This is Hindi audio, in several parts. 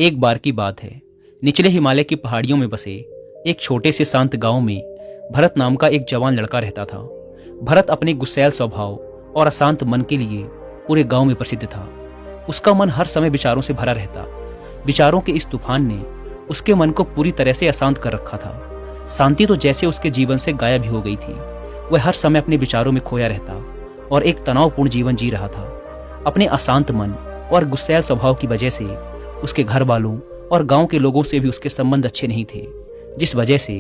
एक बार की बात है, निचले हिमालय की पहाड़ियों में बसे एक छोटे से शांत गांव में भरत नाम का एक जवान लड़का रहता था। भरत अपने गुस्सैल स्वभाव और अशांत मन के लिए पूरे गांव में प्रसिद्ध था। उसका मन हर समय विचारों से भरा रहता। विचारों के इस तूफान ने उसके मन को पूरी तरह से अशांत कर रखा था। शांति तो जैसे उसके जीवन से गायब ही हो गई थी। वह हर समय अपने विचारों में खोया रहता और एक तनावपूर्ण जीवन जी रहा था। अपने अशांत मन और गुस्सैल स्वभाव की वजह से उसके घर वालों और गांव के लोगों से भी उसके संबंध अच्छे नहीं थे, जिस वजह से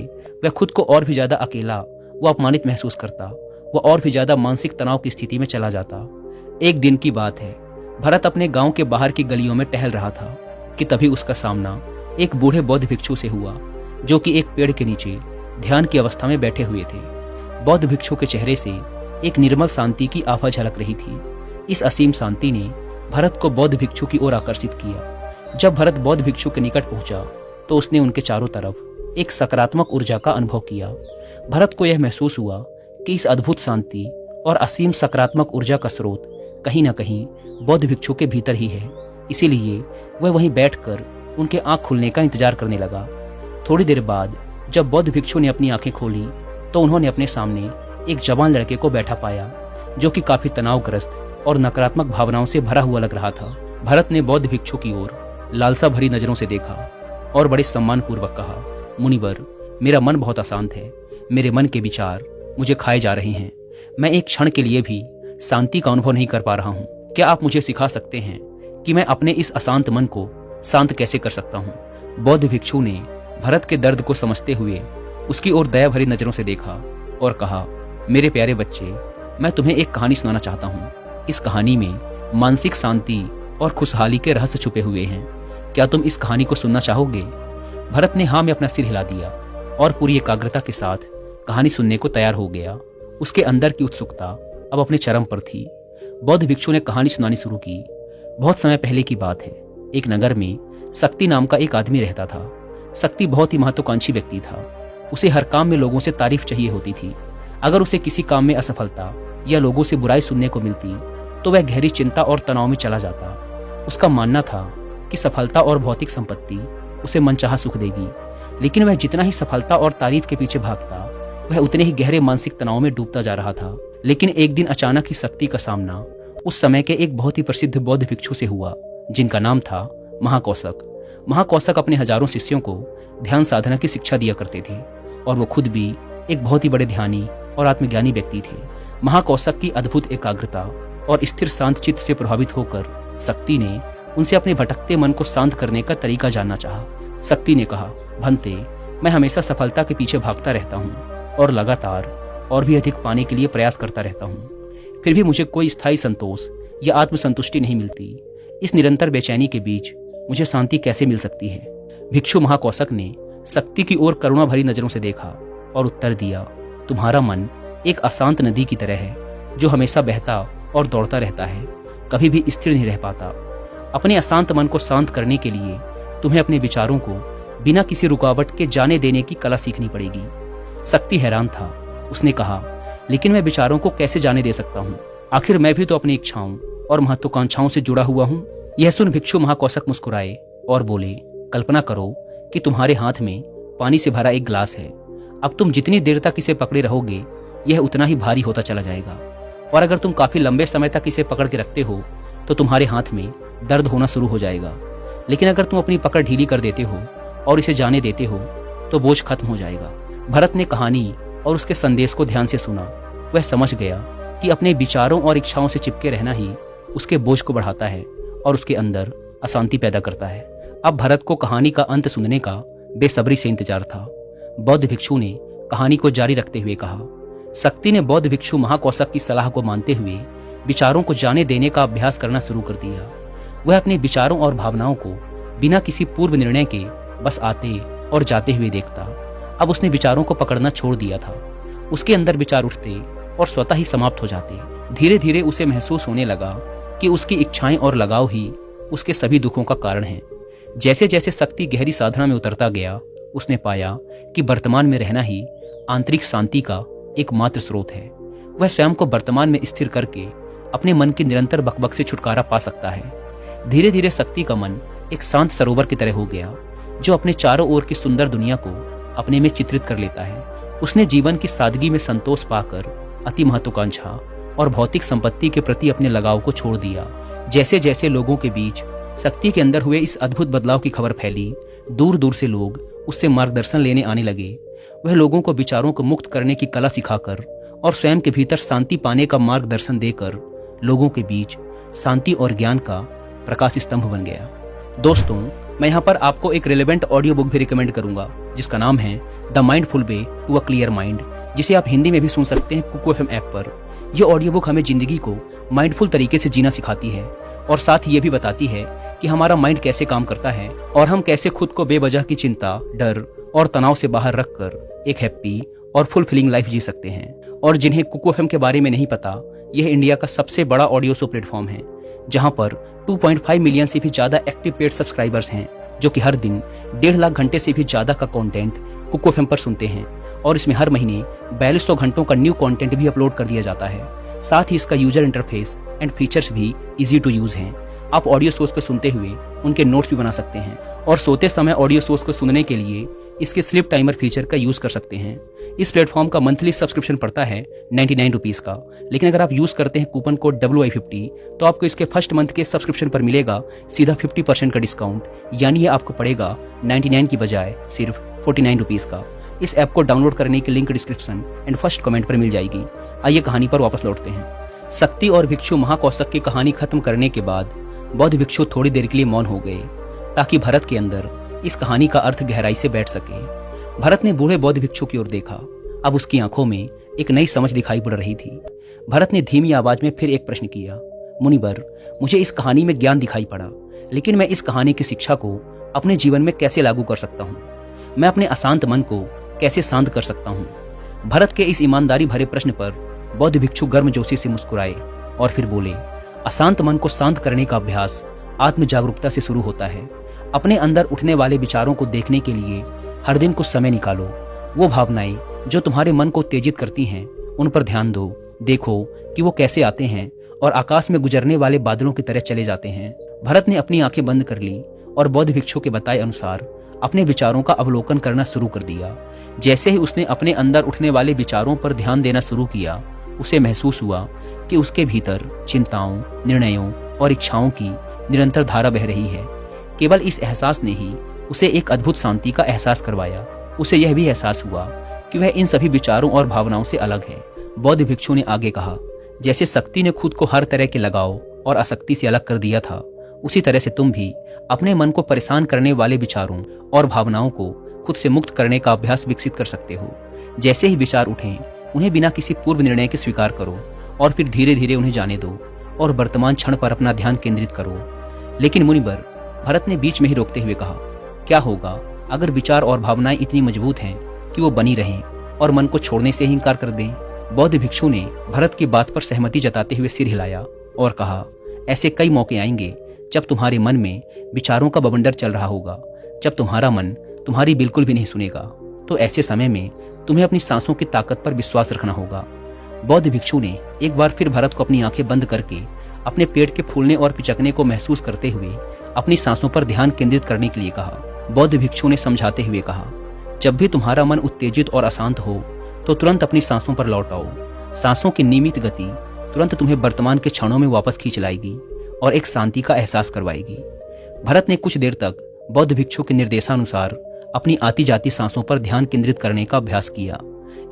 वह खुद को और भी ज्यादा अकेला व अपमानित महसूस करता। वह और भी ज्यादा मानसिक तनाव की स्थिति में चला जाता। एक दिन की बात है, भरत अपने गांव के बाहर की गलियों में टहल रहा था कि तभी उसका सामना एक बूढ़े बौद्ध भिक्षु से हुआ, जो कि एक पेड़ के नीचे ध्यान की अवस्था में बैठे हुए थे। बौद्ध भिक्षु के चेहरे से एक निर्मल शांति की आभा झलक रही थी। इस असीम शांति ने भरत को बौद्ध भिक्षु की ओर आकर्षित किया। जब भरत बौद्ध भिक्षु के निकट पहुंचा तो उसने उनके चारों तरफ एक सकारात्मक ऊर्जा का अनुभव किया। भरत को यह महसूस हुआ कि इस अद्भुत शांति और असीम सकारात्मक ऊर्जा का स्रोत कहीं न कहीं बौद्ध भिक्षु के भीतर ही है। इसीलिए वह वहीं बैठकर उनके आंख खुलने का इंतजार करने लगा। थोड़ी देर बाद जब बौद्ध भिक्षु ने अपनी आंखें खोली तो उन्होंने अपने सामने एक जवान लड़के को बैठा पाया, जो कि काफी तनावग्रस्त और नकारात्मक भावनाओं से भरा हुआ लग रहा था। भरत ने बौद्ध भिक्षु की ओर लालसा भरी नजरों से देखा और बड़े सम्मानपूर्वक कहा, मुनिवर, मेरा मन बहुत अशांत है। मेरे मन के विचार मुझे खाए जा रहे हैं। मैं एक क्षण के लिए भी शांति का अनुभव नहीं कर पा रहा हूँ। क्या आप मुझे सिखा सकते हैं कि मैं अपने इस अशांत मन को शांत कैसे कर सकता हूँ? बौद्ध भिक्षु ने भरत के दर्द को समझते हुए उसकी ओर दया भरी नजरों से देखा और कहा, मेरे प्यारे बच्चे, मैं तुम्हें एक कहानी सुनाना चाहता हूँ। इस कहानी में मानसिक शांति और खुशहाली के रहस्य छुपे हुए हैं। क्या तुम इस कहानी को सुनना चाहोगे? भरत ने हाँ में अपना सिर हिला दिया और पूरी एकाग्रता के साथ कहानी सुनने को तैयार हो गया। उसके अंदर की उत्सुकता अब अपने चरम पर थी। बौद्ध भिक्षु ने कहानी सुनानी शुरू की। बहुत समय पहले की बात है। एक नगर में शक्ति नाम का एक आदमी रहता था। शक्ति बहुत ही महत्वाकांक्षी व्यक्ति था। उसे हर काम में लोगों से तारीफ चाहिए होती थी। अगर उसे किसी काम में असफलता या लोगों से बुराई सुनने को मिलती तो वह गहरी चिंता और तनाव में चला जाता। उसका मानना था कि सफलता और भौतिक संपत्ति उसे मनचाहा सुख देगी, लेकिन वह जितना ही सफलता और तारीफ के पीछे भागता, वह उतने ही गहरे मानसिक तनाव में डूबता जा रहा था। लेकिन एक दिन अचानक ही शक्ति का सामना उस समय के एक बहुत ही प्रसिद्ध बौद्ध भिक्षु से हुआ, जिनका नाम था महाकौशक। महाकौशक अपने हजारों शिष्यों को ध्यान साधना की शिक्षा दिया करते थे और वो खुद भी एक बहुत ही बड़े ध्यानी और आत्मज्ञानी व्यक्ति थे। महाकौशक की अद्भुत एकाग्रता और स्थिर शांत चित्त से प्रभावित होकर शक्ति ने उनसे अपने भटकते मन को शांत करने का तरीका जानना चाहा। शक्ति ने कहा, भंते, मैं हमेशा सफलता के पीछे भागता रहता हूँ और लगातार और भी अधिक पाने के लिए प्रयास करता रहता हूँ। फिर भी मुझे कोई स्थायी संतोष या आत्मसंतुष्टि नहीं मिलती। इस निरंतर बेचैनी के बीच मुझे शांति कैसे मिल सकती है? भिक्षु महाकौशक ने शक्ति की ओर करुणा भरी नजरों से देखा और उत्तर दिया, तुम्हारा मन एक अशांत नदी की तरह है, जो हमेशा बहता और दौड़ता रहता है, कभी भी स्थिर नहीं रह पाता। अपने अशांत मन को शांत करने के लिए तुम्हें अपने विचारों को बिना किसी रुकावट के जाने देने की कला सीखनी पड़ेगी। शक्ति हैरान था। उसने कहा, लेकिन मैं विचारों को कैसे जाने दे सकता हूँ? आखिर मैं भी तो अपनी इच्छाओं और महत्वाकांक्षाओं से जुड़ा हुआ हूँ। यह सुन भिक्षु महाकौशक मुस्कुराए और बोले, कल्पना करो कि तुम्हारे हाथ में पानी से भरा एक गिलास है। अब तुम जितनी देर तक इसे पकड़े रहोगे, यह उतना ही भारी होता चला जाएगा, और अगर तुम काफी लंबे समय तक इसे पकड़ के रखते हो तो तुम्हारे हाथ में दर्द होना शुरू हो जाएगा। लेकिन अगर तुम अपनी पकड़ ढीली कर देते हो और इसे जाने देते हो तो बोझ खत्म हो जाएगा। भरत ने कहानी और उसके संदेश को ध्यान से सुना। वह समझ गया कि अपने विचारों और इच्छाओं से चिपके रहना ही उसके बोझ को बढ़ाता है और उसके अंदर अशांति पैदा करता है। अब भरत को कहानी का अंत सुनने का बेसब्री से इंतजार था। बौद्ध भिक्षु ने कहानी को जारी रखते हुए कहा, शक्ति ने बौद्ध भिक्षु महाकौशक की सलाह को मानते हुए विचारों को जाने देने का अभ्यास करना शुरू कर दिया। वह अपने विचारों और भावनाओं को बिना किसी पूर्व निर्णय के बस आते और जाते हुए देखता। अब उसने विचारों को पकड़ना छोड़ दिया था। उसके अंदर विचार उठते और स्वतः ही समाप्त हो जाते। धीरे धीरे उसे महसूस होने लगा कि उसकी इच्छाएं और लगाव ही उसके सभी दुखों का कारण है। जैसे जैसे शक्ति गहरी साधना में उतरता गया, उसने पाया कि वर्तमान में रहना ही आंतरिक शांति का एकमात्र स्रोत है। वह स्वयं को वर्तमान में स्थिर करके अपने मन की निरंतर बकबक से छुटकारा पा सकता है। धीरे धीरे शक्ति का मन एक शांत सरोवर की तरह हो गया जो अपने चारों ओर की सुंदर दुनिया को अपने में चित्रित कर लेता है। उसने जीवन की सादगी में संतोष पाकर अति महत्वाकांक्षा और भौतिक संपत्ति के प्रति अपने लगाव को छोड़ दिया। जैसे जैसे लोगों के बीच शक्ति के अंदर हुए इस अद्भुत बदलाव की खबर फैली, दूर दूर से लोग उससे मार्गदर्शन लेने आने लगे। वह लोगों को विचारों को मुक्त करने की कला सिखाकर और स्वयं के भीतर शांति पाने का मार्गदर्शन देकर लोगों के बीच शांति और ज्ञान का प्रकाश स्तंभ बन गया। दोस्तों, मैं यहाँ पर आपको एक रिलेवेंट ऑडियो बुक भी रिकमेंड करूंगा जिसका नाम है the mindful way to a clear mind, जिसे आप हिंदी में भी सुन सकते हैं कुकू एफएम ऐप पर। यह ऑडियो बुक हमें जिंदगी को माइंडफुल तरीके से जीना सिखाती है और साथ ही ये भी बताती है कि हमारा माइंड कैसे काम करता है और हम कैसे खुद को बेवजह की चिंता, डर और तनाव से बाहर रखकर एक हैप्पी और फुलफिलिंग लाइफ जी सकते हैं। और जिन्हें कुकू एफएम के बारे में नहीं पता, यह इंडिया का सबसे बड़ा ऑडियो शो प्लेटफॉर्म है जहां पर 2.5 मिलियन से भी ज्यादा एक्टिव पेड सब्सक्राइबर्स हैं जो कि हर दिन 1.5 लाख घंटे से भी ज्यादा का कंटेंट कुकू एफएम पर सुनते हैं। और इसमें हर महीने 4200 घंटों का न्यू कंटेंट भी अपलोड कर दिया जाता है। साथ ही इसका यूजर इंटरफेस एंड फीचर्स भी इजी टू यूज हैं। आप ऑडियो सोर्स को सुनते हुए उनके नोट्स भी बना सकते हैं और सोते समय ऑडियो सोर्स को सुनने के लिए इसके स्लीप टाइमर फीचर का यूज कर सकते हैं। इस प्लेटफॉर्म का मंथली सब्सक्रिप्शन पड़ता है 99 रुपीज का, लेकिन अगर आप यूज करते हैं कूपन कोड WI50 तो आपको इसके फर्स्ट मंथ के सब्सक्रिप्शन पर मिलेगा सीधा 50% का डिस्काउंट, यानी ये आपको पड़ेगा 99 की बजाय सिर्फ 49 रुपीज का। इस ऐप को डाउनलोड करने की link description and first comment पर मिल जाएगी। आइए कहानी पर वापस लौटते हैं। शक्ति और भिक्षु महाकौशक की कहानी खत्म करने के बाद बौद्ध भिक्षु थोड़ी देर के लिए मौन हो गए ताकि भरत के अंदर इस कहानी का अर्थ गहराई से बैठ सके। भरत ने बूढ़े बौद्ध भिक्षु की ओर देखा। अब उसकी आंखों में एक नई समझ दिखाई पड़ रही थी। भरत ने धीमी आवाज में फिर एक प्रश्न किया, मुनिवर, मुझे इस कहानी में ज्ञान दिखाई पड़ा, लेकिन मैं इस कहानी की शिक्षा को अपने जीवन में कैसे लागू कर सकता हूँ? मैं अपने अशांत मन को कैसे शांत कर सकता हूँ? भरत के इस ईमानदारी भरे प्रश्न पर बौद्ध भिक्षु गर्मजोशी से मुस्कुराए और फिर बोले, अशांत मन को शांत करने का अभ्यास आत्म जागरूकता से शुरू होता है। अपने अंदर उठने वाले विचारों को देखने के लिए हर दिन कुछ समय निकालो। वो भावनाएं जो तुम्हारे मन को उत्तेजित करती हैं, उन पर ध्यान दो। देखो कि वो कैसे आते हैं और आकाश में गुजरने वाले बादलों की तरह चले जाते हैं। भरत ने अपनी आंखें बंद कर ली और बौद्ध भिक्षु के बताए अनुसार अपने विचारों का अवलोकन करना शुरू कर दिया। जैसे ही उसने अपने अंदर उठने वाले विचारों पर ध्यान देना शुरू किया, उसे महसूस हुआ कि उसके भीतर चिंताओं, निर्णयों और इच्छाओं की निरंतर धारा बह रही है। केवल इस एहसास ने ही उसे एक अद्भुत शांति का एहसास करवाया। उसे यह भी एहसास हुआ कि वह इन सभी विचारों और भावनाओं से अलग है। बौद्ध भिक्षु ने आगे कहा, जैसे शक्ति ने खुद को हर तरह के लगाव और आसक्ति से अलग कर दिया था, उसी तरह से तुम भी अपने मन को परेशान करने वाले विचारों और भावनाओं को खुद से मुक्त करने का अभ्यास विकसित कर सकते हो। जैसे ही विचार उठें, उन्हें बिना किसी पूर्व निर्णय के स्वीकार करो और फिर धीरे धीरे उन्हें जाने दो और वर्तमान क्षण पर अपना ध्यान केंद्रित करो। लेकिन मुनिवर, भरत ने बीच में ही रोकते हुए कहा, क्या होगा अगर विचार और भावनाएं इतनी मजबूत हैं कि वो बनी रहें और मन को छोड़ने से ही इनकार कर दें? बौद्ध भिक्षु ने भरत की बात पर सहमति जताते हुए सिर हिलाया और कहा, ऐसे कई मौके आएंगे जब तुम्हारे मन में विचारों का बवंडर चल रहा होगा, जब तुम्हारा मन तुम्हारी बिल्कुल भी नहीं सुनेगा। तो ऐसे समय में तुम्हें अपनी सांसों की ताकत पर विश्वास रखना होगा। बौद्ध भिक्षु ने एक बार फिर भरत को अपनी आंखें बंद करके अपने पेट के फूलने और पिचकने को महसूस करते हुए अपनी सांसों पर ध्यान केंद्रित करने के लिए कहा। बौद्ध भिक्षु ने समझाते हुए कहा, जब भी तुम्हारा मन उत्तेजित और अशांत हो तो तुरंत अपनी सांसों पर लौट आओ। सांसों की नियमित गति तुरंत तुम्हें वर्तमान के क्षणों में वापस खींच लाएगी और एक शांति का एहसास करवाएगी। भरत ने कुछ देर तक बौद्ध भिक्षु के निर्देशानुसार अपनी आती जाती सांसों पर ध्यान केंद्रित करने का अभ्यास किया।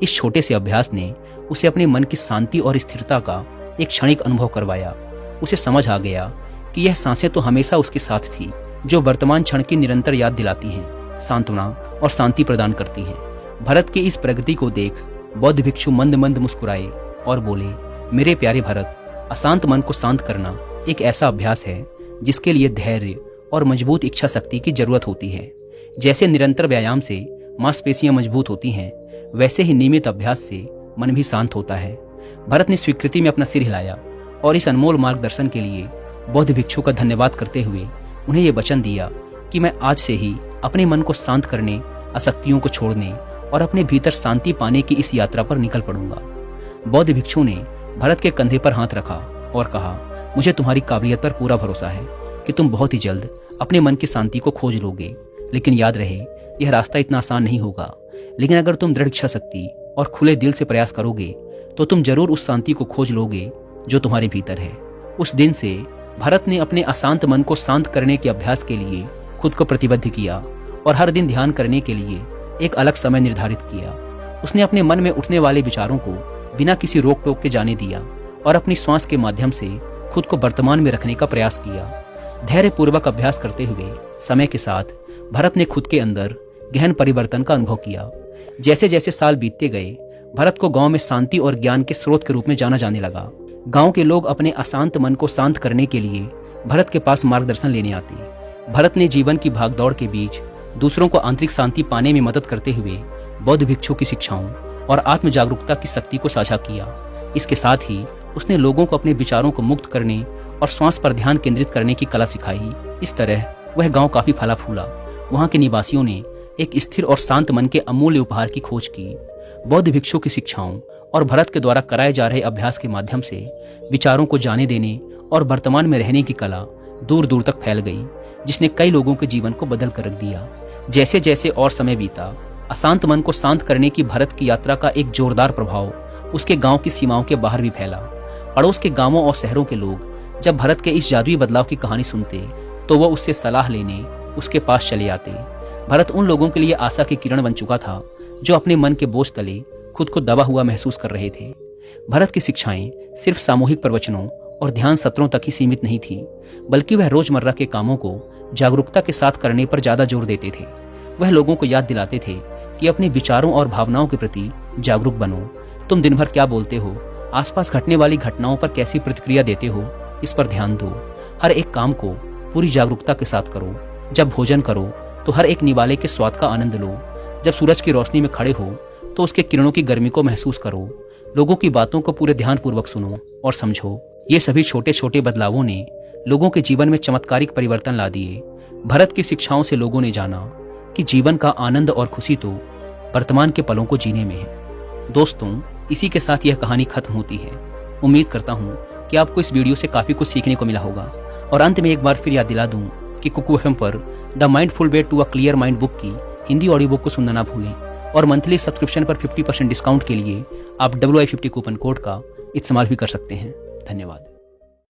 इस छोटे से अभ्यास ने उसे अपने मन की शांति और स्थिरता का एक क्षणिक अनुभव करवाया। उसे समझ आ गया कि यह सांसें तो हमेशा उसके साथ थी, जो वर्तमान क्षण की निरंतर याद दिलाती हैं, सांत्वना और शांति प्रदान करती हैं। भरत की इस प्रगति को देख बौद्ध भिक्षु मंद मंद मुस्कुराए और बोले, मेरे प्यारे भरत, अशांत मन को शांत करना एक ऐसा अभ्यास है जिसके लिए धैर्य और मजबूत इच्छा शक्ति की जरूरत होती है। जैसे निरंतर व्यायाम से मांसपेशियां मजबूत होती हैं, वैसे ही नियमित अभ्यास से मन भी शांत होता है। भरत ने स्वीकृति में अपना सिर हिलाया और इस अनमोल मार्गदर्शन के लिए बौद्ध भिक्षु का धन्यवाद करते हुए उन्हें यह वचन दिया कि मैं आज से ही अपने मन को शांत करने, आसक्तियों को छोड़ने और अपने भीतर शांति पाने की इस यात्रा पर निकल पड़ूंगा। बौद्ध भिक्षु ने भरत के कंधे पर हाथ रखा और कहा, मुझे तुम्हारी काबिलियत पर पूरा भरोसा है कि तुम बहुत ही जल्द अपने मन की शांति को खोज लोगे। लेकिन याद रहे, यह रास्ता इतना आसान नहीं होगा। लेकिन अगर तुम दृढ़ इच्छा शक्ति और खुले दिल से प्रयास करोगे तो तुम जरूर उस शांति को खोज लोगे जो तुम्हारे भीतर है। उस दिन से भरत ने अपने अशांत मन को शांत करने के अभ्यास के लिए खुद को प्रतिबद्ध किया और हर दिन ध्यान करने के लिए एक अलग समय निर्धारित किया। उसने अपने मन में उठने वाले विचारों को बिना किसी रोक टोक के जाने दिया और अपनी श्वास के माध्यम से खुद को वर्तमान में रखने का प्रयास किया। धैर्यपूर्वक अभ्यास करते हुए समय के साथ भरत ने खुद के अंदर गहन परिवर्तन का अनुभव किया। जैसे जैसे साल बीतते गए, भरत को गांव में शांति और ज्ञान के स्रोत के रूप में जाना जाने लगा। गांव के लोग अपने अशांत मन को शांत करने के लिए भरत के पास मार्गदर्शन लेने आते। भरत ने जीवन की भागदौड़ के बीच दूसरों को आंतरिक शांति पाने में मदद करते हुए बौद्ध भिक्षुओं की शिक्षाओं और आत्म जागरूकता की शक्ति को साझा किया। इसके साथ ही उसने लोगों को अपने विचारों को मुक्त करने और श्वास पर ध्यान केंद्रित करने की कला सिखाई। इस तरह वह गांव काफी फला फूला। वहां के निवासियों ने एक स्थिर और शांत मन के अमूल्य उपहार की खोज की। बौद्ध भिक्षुओं की शिक्षाओं और भरत के द्वारा कराए जा रहे अभ्यास के माध्यम से विचारों को जाने देने और वर्तमान में रहने की कला दूर दूर तक फैल गई, जिसने कई लोगों के जीवन को बदल कर रख दिया। जैसे जैसे और समय बीता, अशांत मन को शांत करने की भरत की यात्रा का एक जोरदार प्रभाव उसके गांव की सीमाओं के बाहर भी फैला। पड़ोस के गांवों और शहरों के लोग जब भरत के इस जादुई बदलाव की कहानी सुनते तो वह उससे सलाह लेने उसके पास चले आते। भरत उन लोगों के लिए आशा की किरण बन चुका था जो अपने मन के बोझ तले खुद को दबा हुआ महसूस कर रहे थे। भरत की शिक्षाएं सिर्फ सामूहिक प्रवचनों और ध्यान सत्रों तक ही सीमित नहीं थी, बल्कि वह रोजमर्रा के कामों को जागरूकता के साथ करने पर ज्यादा जोर देते थे। वह लोगों को याद दिलाते थे कि अपने विचारों और भावनाओं के प्रति जागरूक बनो। तुम दिन भर क्या बोलते हो, आसपास घटने वाली घटनाओं पर कैसी प्रतिक्रिया देते हो, इस पर ध्यान दो। हर एक काम को पूरी जागरूकता के साथ करो। जब भोजन करो तो हर एक निवाले के स्वाद का आनंद लो। जब सूरज की रोशनी में खड़े हो तो उसके किरणों की गर्मी को महसूस करो। लोगों की बातों को पूरे ध्यानपूर्वक सुनो और समझो। ये सभी छोटे छोटे बदलावों ने लोगों के जीवन में चमत्कारिक परिवर्तन ला दिए। भरत की शिक्षाओं से लोगों ने जाना कि जीवन का आनंद और खुशी तो वर्तमान के पलों को जीने में है। दोस्तों, इसी के साथ यह कहानी खत्म होती है। उम्मीद करता हूँ कि आपको इस वीडियो से काफ़ी कुछ सीखने को मिला होगा। और अंत में एक बार फिर याद दिला दूँ कि कुकू FM पर the mindful way to a clear mind book की हिंदी ऑडियो बुक को सुनना ना भूलें। और मंथली सब्सक्रिप्शन पर 50% डिस्काउंट के लिए आप WI50 कूपन कोड का इस्तेमाल भी कर सकते हैं। धन्यवाद।